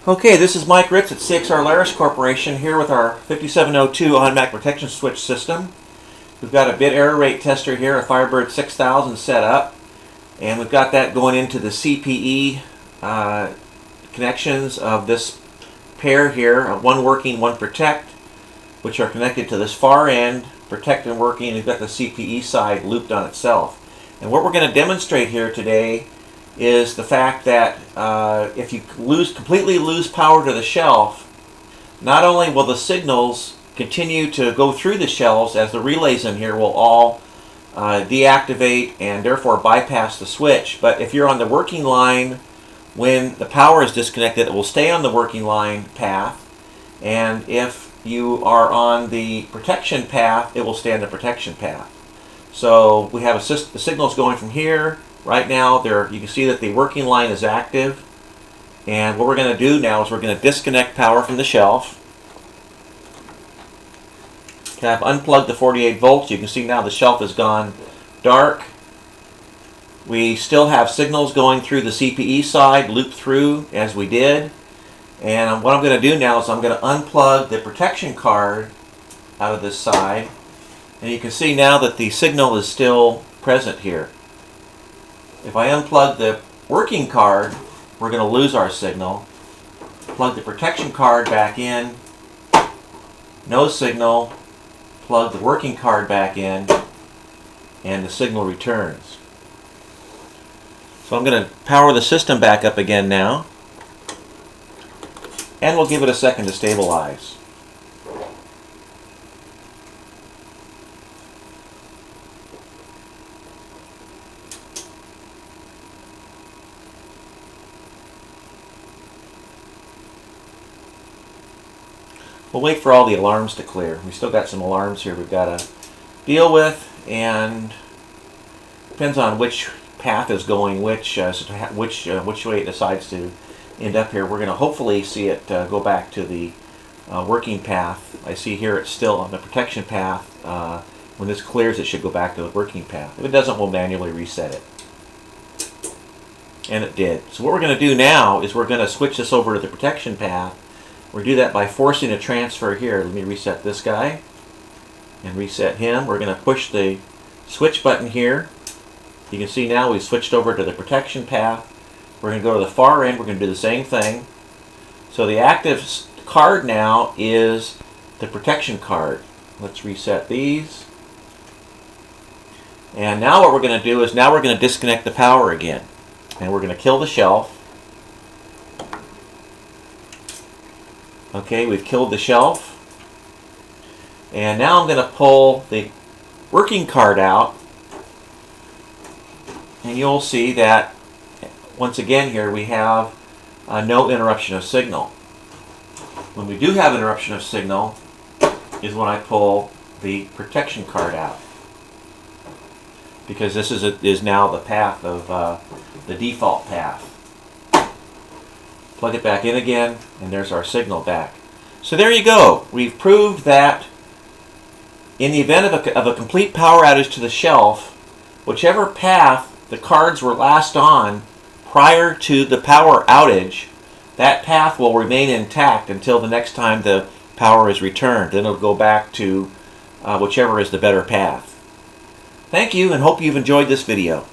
Okay, this is Mike Ritz at CXR Larus Corporation here with our 5702 automatic protection switch system. We've got a bit error rate tester here, a Firebird 6000 set up, and we've got that going into the CPE connections of this pair here, one working, one protect, which are connected to this far end, protect and working. We've got the CPE side looped on itself. And what we're going to demonstrate here today is the fact that if you completely lose power to the shelf, not only will the signals continue to go through the shelves, as the relays in here will all deactivate and therefore bypass the switch, but if you're on the working line when the power is disconnected, it will stay on the working line path, and if you are on the protection path, it will stay on the protection path. So we have the signals going from here. Right now, you can see that the working line is active, and what we're going to do now is we're going to disconnect power from the shelf. I've unplugged the 48 volts. You can see now the shelf has gone dark. We still have signals going through the CPE side, looped through as we did. And what I'm going to do now is I'm going to unplug the protection card out of this side. And you can see now that the signal is still present here. If I unplug the working card, we're going to lose our signal. Plug the protection card back in. No signal. Plug the working card back in, and the signal returns. So I'm going to power the system back up again now, and we'll give it a second to stabilize. We'll wait for all the alarms to clear. We still got some alarms here we've got to deal with, and depends on which path is going which way it decides to end up here. We're going to hopefully see it go back to the working path. I see here it's still on the protection path. When this clears, it should go back to the working path. If it doesn't, we'll manually reset it. And it did. So what we're going to do now is we're going to switch this over to the protection path. We'll do that by forcing a transfer here. Let me reset this guy and reset him. We're going to push the switch button here. You can see now we've switched over to the protection path. We're going to go to the far end. We're going to do the same thing. So the active card now is the protection card. Let's reset these. And now what we're going to do is now we're going to disconnect the power again. And we're going to kill the shelf. Okay, we've killed the shelf. And now I'm going to pull the working card out. And you'll see that, once again here, we have no interruption of signal. When we do have interruption of signal is when I pull the protection card out. Because this is now the path of the default path. Plug it back in again, and there's our signal back. So there you go. We've proved that in the event of a complete power outage to the shelf, whichever path the cards were last on prior to the power outage, that path will remain intact until the next time the power is returned. Then it'll go back to whichever is the better path. Thank you, and hope you've enjoyed this video.